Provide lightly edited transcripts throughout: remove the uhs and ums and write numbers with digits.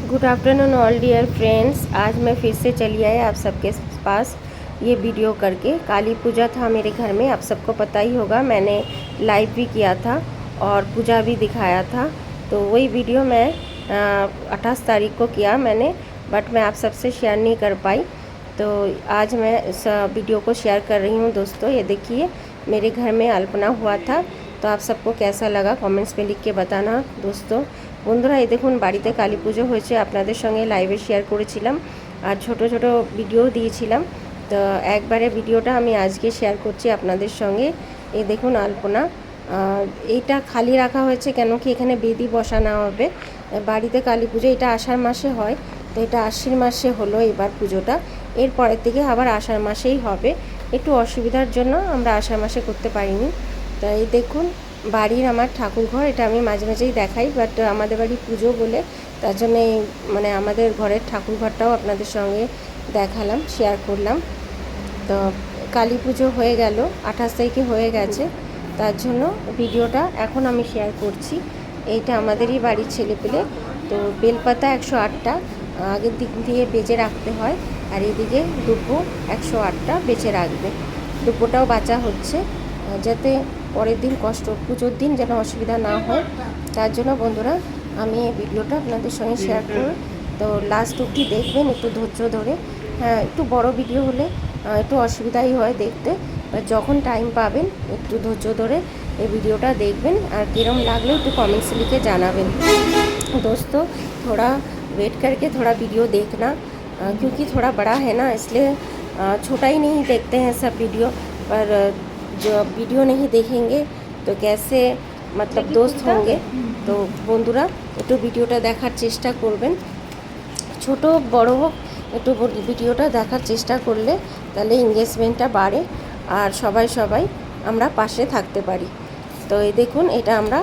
Good afternoon all dear friends. आज मैं फिर से चली आई आप सबके पास ये वीडियो करके। काली पूजा था मेरे घर में, आप सबको पता ही होगा, मैंने लाइव भी किया था और पूजा भी दिखाया था। तो वही वीडियो मैं 28 तारीख को किया मैंने, बट मैं आप सबसे शेयर नहीं कर पाई। तो आज मैं इस वीडियो को शेयर कर रही हूँ। दोस्तों ये देखिए, मेरे घर में अल्पना हुआ था, तो आप सबको कैसा लगा कमेंट्स में लिख के बताना। दोस्तों বন্ধুরা এই দেখুন, বাড়িতে কালী পুজো হয়েছে, আপনাদের সঙ্গে লাইভে শেয়ার করেছিলাম আর ছোট ছোট ভিডিও দিয়েছিলাম। তো একবারে ভিডিওটা আমি আজকে শেয়ার করছি আপনাদের সঙ্গে। এই দেখুন আলপনা, এইটা খালি রাখা হয়েছে কেন কি এখানে বেদি বসানো হবে বাড়িতে কালী পুজো। এটা আষাঢ় মাসে হয়, তো এটা আশ্বিন মাসে হলো এবার পুজোটা, এরপরের থেকে আবার আষাঢ় মাসেই হবে। একটু অসুবিধার জন্য আমরা আষাঢ় মাসে করতে পারিনি। তো এই দেখুন বাড়ির আমার ঠাকুরঘর, এটা আমি মাঝে মাঝেই দেখাই, বাট আমাদের বাড়ি পুজো বলে তার জন্যে মানে আমাদের ঘরের ঠাকুরঘরটাও আপনাদের সঙ্গে দেখালাম, শেয়ার করলাম। তো কালী পুজো হয়ে গেল, 28 তারিখে হয়ে গেছে, তার জন্য ভিডিওটা এখন আমি শেয়ার করছি। এইটা আমাদেরই বাড়ির ছেলেপেলে। তো বেলপাতা 108টা আগের দিক দিয়ে বেজে রাখতে হয়, আর এদিকে দুব্বো 108টা বেঁচে রাখবে। দুব্বোটাও বাঁচা হচ্ছে যাতে পরের দিন পুজোর দিন যেন অসুবিধা না হয়, তার জন্য বন্ধুরা আমি এই ভিডিওটা আপনাদের সঙ্গে শেয়ার করব। তো লাস্ট অবধি দেখবেন, একটু ধৈর্য ধরে। হ্যাঁ, একটু বড় ভিডিও হলে একটু অসুবিধাই হয় দেখতে, বা যখন টাইম পাবেন একটু ধৈর্য ধরে এই ভিডিওটা দেখবেন, আর কীরকম লাগলো একটু कमेंट्स लिखे জানাবেন। दोस्तों थोड़ा वेट करके थोड़ा वीडियो देखना, क्योंकि थोड़ा बड़ा है ना, इसलिए छोटा ही नहीं देखते हैं सब वीडियो। पर जो वीडियो नहीं देखेंगे तो कैसे मतलब दोस्त होंगे। तो বন্ধুরা একটু ভিডিওটা দেখার চেষ্টা করবেন, ছোট বড় হোক একটু ভিডিওটা দেখার চেষ্টা করলে তাহলে এঙ্গেজমেন্টটা বাড়ে আর সবাই আমরা পাশে থাকতে পারি। তো এই দেখুন, এটা আমরা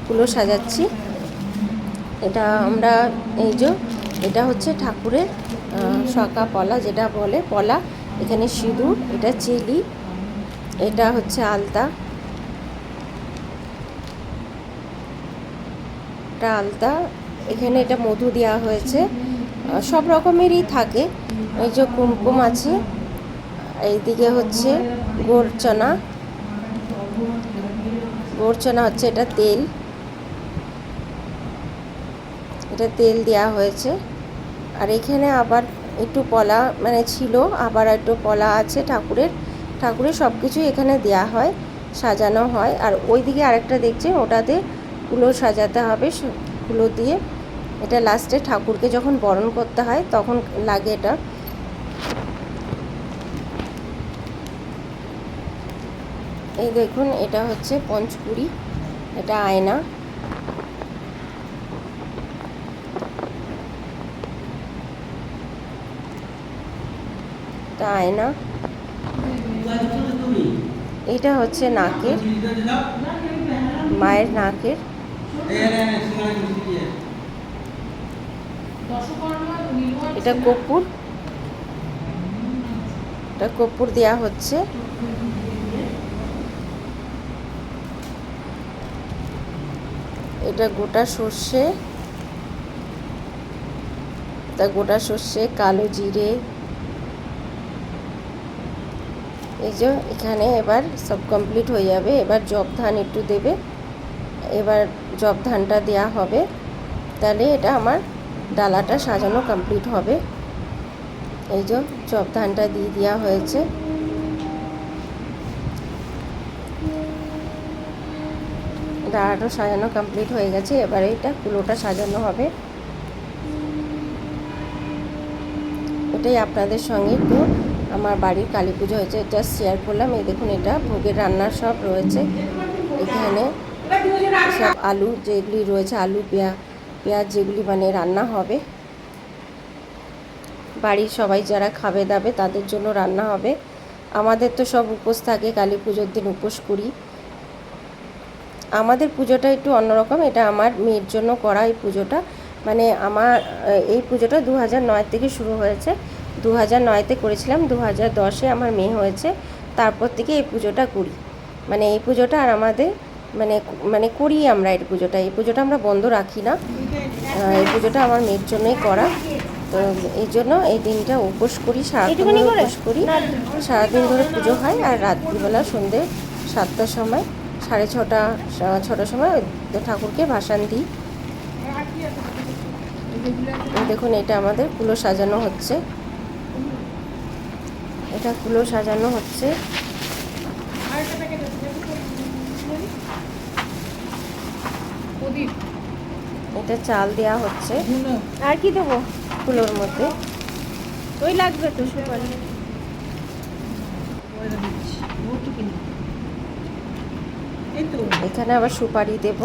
ফুলও সাজাচ্ছি। এটা আমরা এই যে এটা হচ্ছে ঠাকুরের শাঁকা পলা, যেটা বলে পলা, এখানে সিঁদুর, এটা চেলি, এটা হচ্ছে আলতা, এটা আলতা, এখানে এটা মধু দেওয়া হয়েছে, সব রকমেরই থাকে। এই যে কুমকুম আছে, এইদিকে হচ্ছে গোড় চনা হচ্ছে, এটা তেল, এটা তেল দেওয়া হয়েছে। আর এখানে আবার একটু পলা মানে ছিল, আবার একটু পলা আছে ঠাকুরের সব কিছু এখানে দেয়া হয়, সাজানো হয়। আর ওইদিকে আরেকটা দেখছেন, ওটাতে ফুলও সাজাতে হবে, ফুলো দিয়ে। এটা লাস্টে ঠাকুরকে যখন বরণ করতে হয় তখন লাগে এটা। এই দেখুন, এটা হচ্ছে পঞ্চকুড়ি, এটা আয়না, এটা আয়না। এটা হচ্ছে নাকের, মায়ের নাকের। এটা কর্পূর, এটা কর্পূর দেওয়া হচ্ছে। এটা গোটা সর্ষে, কালো জিরে। এই যে এখানে এবার সব কমপ্লিট হয়ে যাবে। এবার জব ধান একটু দেবে, এবার জব ধানটা দেওয়া হবে, তাহলে এটা আমার ডালাটা সাজানো কমপ্লিট হবে। এই যে জব ধানটা দিয়ে দেওয়া হয়েছে। ডালাটা সাজানো কমপ্লিট হয়ে গেছে, এবারে এটা কুলোটা সাজানো হবে। এটাই আপনাদের সঙ্গে একটু আমার বাড়ির কালী পুজো হয়েছে এটা শেয়ার করলাম। এই দেখুন, এটা ভোগের রান্নার সব রয়েছে এখানে, সব আলু যেগুলি রয়েছে, আলু পেঁয়াজ যেগুলি মানে রান্না হবে, বাড়ির সবাই যারা খাবে দাবে তাদের জন্য রান্না হবে। আমাদের তো সব উপোস থাকে, কালী পুজোর দিন উপোস করি। আমাদের পুজোটা একটু অন্যরকম, এটা আমার মেয়ের জন্য করা এই পুজোটা। মানে আমার এই পুজোটা 2009 থেকে শুরু হয়েছে, 2009-তে করেছিলাম, 2010-এ আমার মেয়ে হয়েছে, তারপর থেকে এই পুজোটা করি। মানে এই পুজোটা আর আমাদের মানে করি আমরা এই পুজোটা আমরা বন্ধ রাখি না। এই পুজোটা আমার মেয়ের জন্যই করা, তো এই জন্য এই দিনটা উপোস করি, সারাদিন উপোস করি, সারাদিন ধরে পুজো হয়। আর রাত্রিবেলা সন্ধ্যে 7টার সময় 6:30-6টার সময় ঠাকুরকে ভাসান দিই। দেখুন এটা আমাদের কুলো সাজানো হচ্ছে, এটা কুলো সাজানো হচ্ছে। এটা চাল দেয়া হচ্ছে। আর কি দেবো কুলোর মধ্যে? ওই লাগবে তো সুপারি। এখানে আবার সুপারি দেব,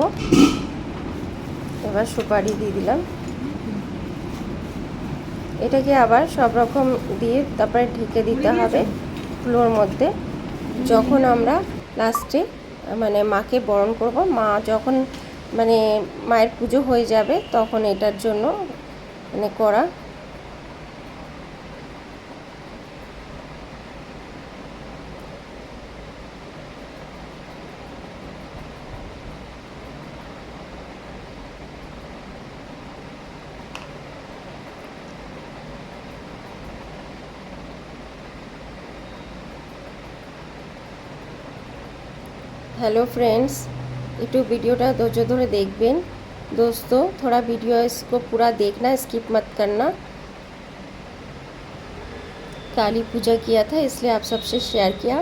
এবার সুপারি দিয়ে দিলাম। এটাকে আবার সব রকম দিয়ে তারপরে ঢেকে দিতে হবে কুলোর মধ্যে। যখন আমরা লাস্টে মানে মাকে বরণ করব, মা যখন মানে মায়ের পুজো হয়ে যাবে তখন এটার জন্য মানে করা। हेलो फ्रेंड्स, यूट्यूब वीडियोटा धैर्य धरे देखबें। दोस्तों थोड़ा वीडियो इसको पूरा देखना, स्किप मत करना। काली पूजा किया था इसलिए आप सबसे शेयर किया,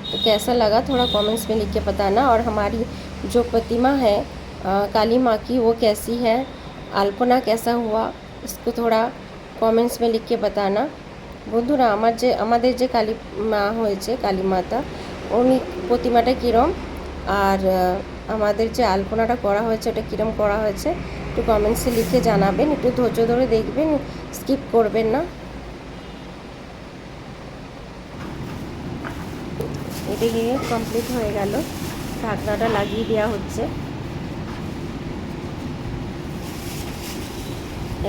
तो कैसा लगा थोड़ा कमेंट्स में लिख के बताना। और हमारी जो प्रतिमा है काली माँ की वो कैसी है, अल्पना कैसा हुआ, इसको थोड़ा कमेंट्स में लिख के बताना। बंधुरा आमादेर जे काली माँ होयेछे काली माता उनी प्रतिमाटा किरम আর আমাদের যে আলপনাটা করা হয়েছে ওটা কীরকম করা হয়েছে একটু কমেন্টসে লিখে জানাবেন। একটু ধৈর্য ধরে দেখবেন, স্কিপ করবেন না। এদিকে কমপ্লিট হয়ে গেল, ঢাকনাটা লাগিয়ে দেওয়া হচ্ছে।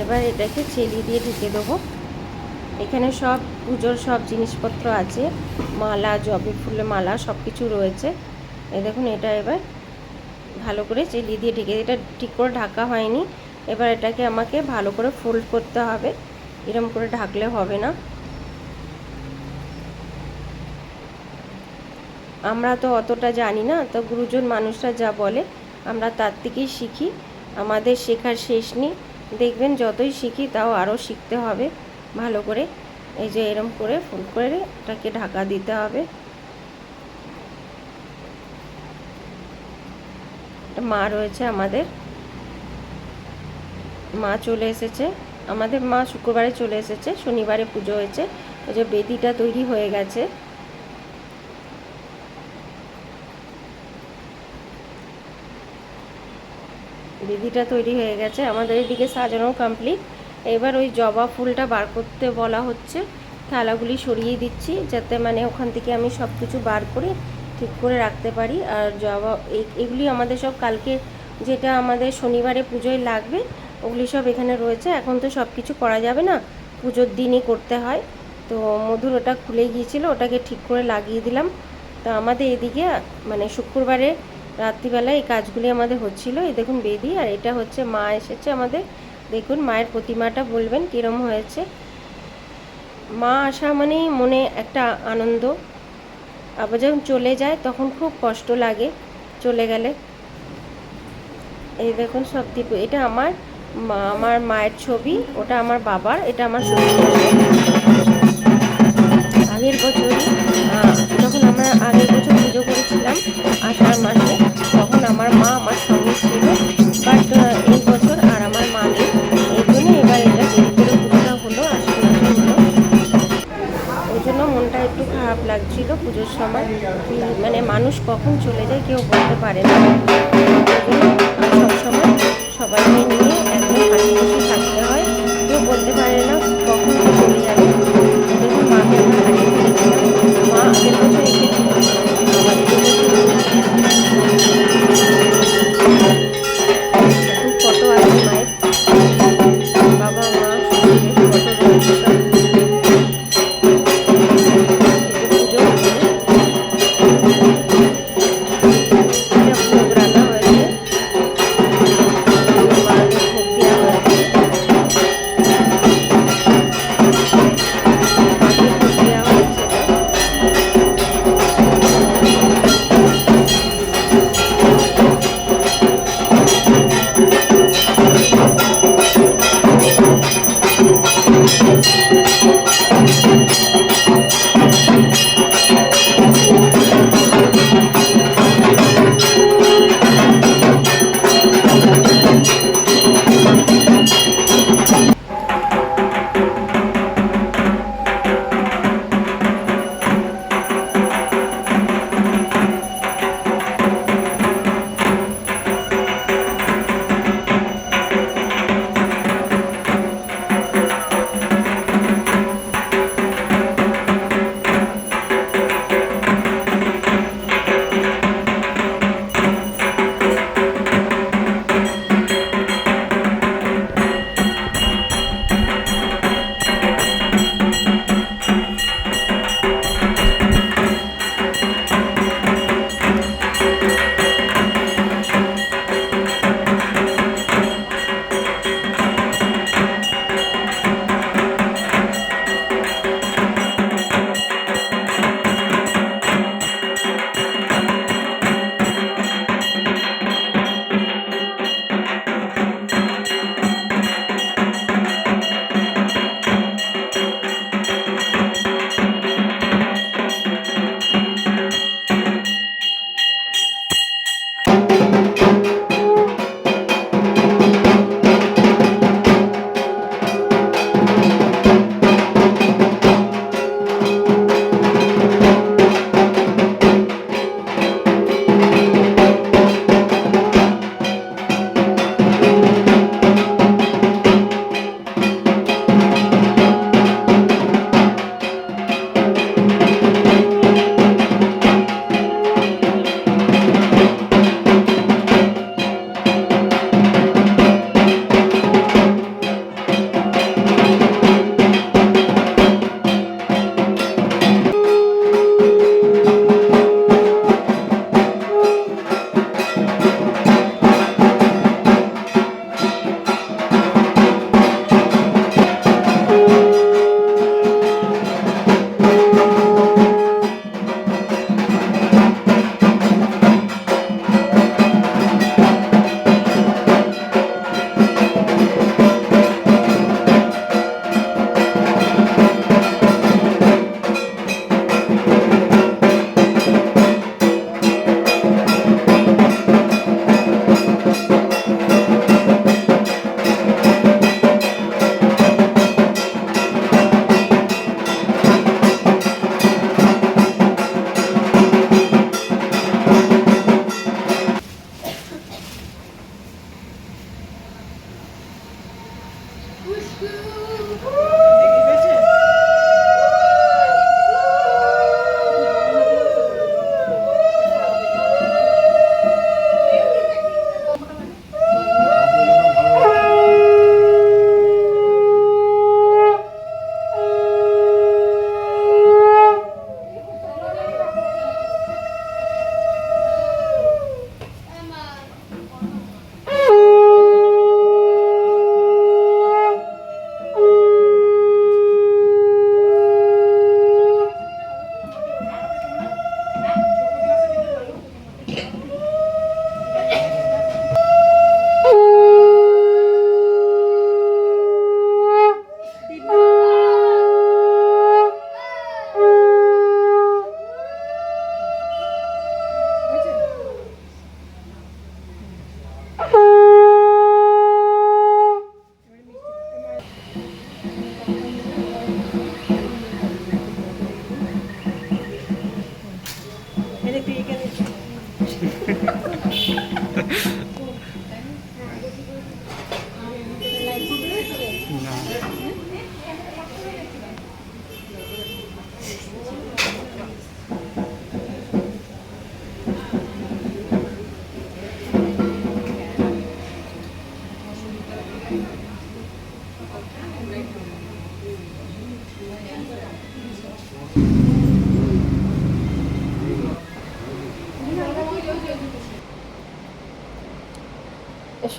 এবার এটাকে ছেলি দিয়ে ঢেকে দেবো। এখানে সব পুজোর সব জিনিসপত্র আছে, মালা, জবা ফুলের মালা সব কিছু রয়েছে। এই দেখুন এটা এবার ভালো করে চেলি দিয়ে ঢেকে, এটা ঠিক করে ঢাকা হয়নি। এবার এটাকে আমাকে ভালো করে ফোল্ড করতে হবে, এরকম করে ঢাকলে হবে না। আমরা তো অতটা জানি না, তো গুরুজন মানুষরা যা বলে আমরা তার থেকেই শিখি, আমাদের শেখার শেষ নেই। দেখবেন যতই শিখি তাও আরও শিখতে হবে ভালো করে। এই যে এরকম করে ফোল্ড করে এটাকে ঢাকা দিতে হবে। মা রয়েছে, আমাদের মা চলে এসেছে, আমাদের মা শুক্রবারে চলে এসেছে, শনিবারে পুজো হয়েছে। এই যে বেদিটা তৈরি হয়ে গেছে। বেদিটা তৈরি হয়ে গেছে, আমাদের এদিকে সাজানো কমপ্লিট। এবার ওই জবা ফুলটা বার করতে বলা হচ্ছে, থালাগুলি সরিয়ে দিচ্ছি যাতে মানে ওখান থেকে আমি সব কিছু বার করে ঠিক করে রাখতে পারি। আর জবা এগুলি আমাদের সব কালকে যেটা আমাদের শনিবারে পুজোয় লাগবে ওগুলি সব এখানে রয়েছে। এখন তো সব কিছু করা যাবে না, পুজোর দিনই করতে হয়। তো মধুর ওটা খুলে গিয়েছিল, ওটাকে ঠিক করে লাগিয়ে দিলাম। তো আমাদের এদিকে মানে শুক্রবারে রাত্রিবেলা এই কাজগুলি আমাদের হচ্ছিল। এই দেখুন বেদি, আর এটা হচ্ছে মা এসেছে আমাদের। দেখুন মায়ের প্রতিমাটা বলবেন কীরকম হয়েছে। মা আসা মানেই মনে একটা আনন্দ, আবার যখন চলে যায় তখন খুব কষ্ট লাগে চলে গেলে। এই দেখুন সব দীপ, এটা আমার মায়ের ছবি, ওটা আমার বাবার, এটা আমার আগের বছর যখন আমরা আগের বছর পুজো করেছিলাম আষাঢ় মাসে, তখন আমার মা আমার সঙ্গে ছিল। বাট এই বছর আর আমার মা নেই, এই জন্য এবার এটা দেরি করে পুজোটা হলো, আষাঢ় মাসে হলো। ওই জন্য মনটা একটু খারাপ লাগছিল পুজোর সময়। মানে মানুষ কখন চলে যায় কেউ বলতে পারে না। সবসময় সবাইকে নিয়ে একদম হাসি খুশি থাকতে হয়, কেউ বলতে পারে না কখন চলে যাবে। দেখুন মাকে আমরা হারিয়ে ফেলেছিলাম, মা আগের বছর এসেছিল, আবার এখন ফটো আছে মায়ের, বাবা মা ফটো রয়েছে সব। পুজো হচ্ছে, এটা ভোগ রান্না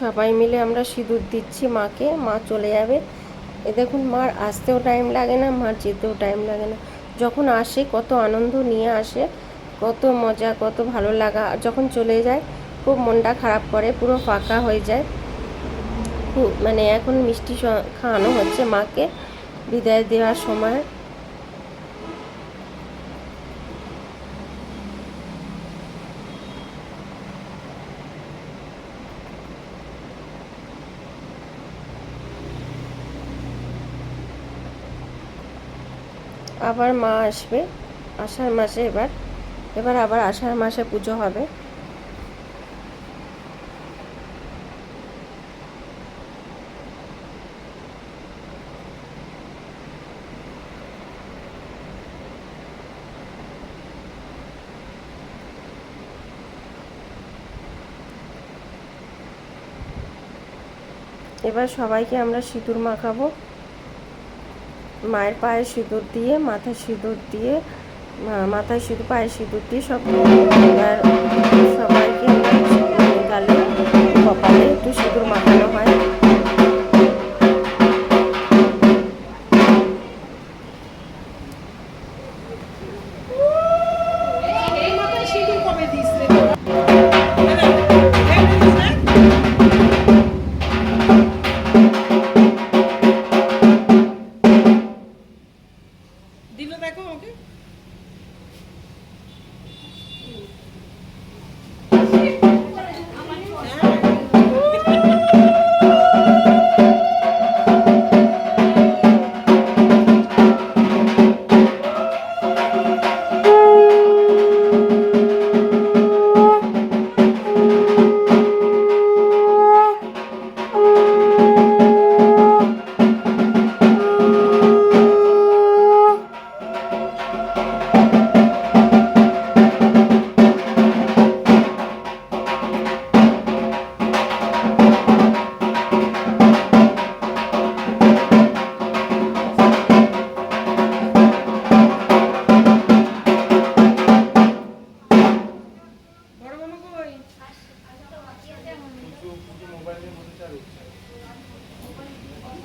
সবাই মিলে আমরা সিঁদুর দিচ্ছি মাকে। মা চলে যাবে। এ দেখুন, মার আসতেও টাইম লাগে না, মার যেতেও টাইম লাগে না। যখন আসে কত আনন্দ নিয়ে আসে, কত মজা, কত ভালো লাগা। আর যখন চলে যায় খুব মনটা খারাপ করে, পুরো ফাঁকা হয়ে যায়। খুব মানে এখন মিষ্টি খাওয়ানো হচ্ছে মাকে বিদায় দেওয়ার সময়। আবার মা আসবে আষাঢ় মাসে। এবার আবার আষাঢ় মাসে পুজো হবে। এবার সবাইকে আমরা সিঁদুর মাখাবো। মায়ের পায়ে সিঁদুর দিয়ে, মাথায় সিঁদুর দিয়ে, মাথায় সিঁদুর, পায়ে সিঁদুর দিয়ে সব। এবার সবাইকে গালে, কপালে একটু সিঁদুর মাখানো হয়।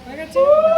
হয়ে গেছে।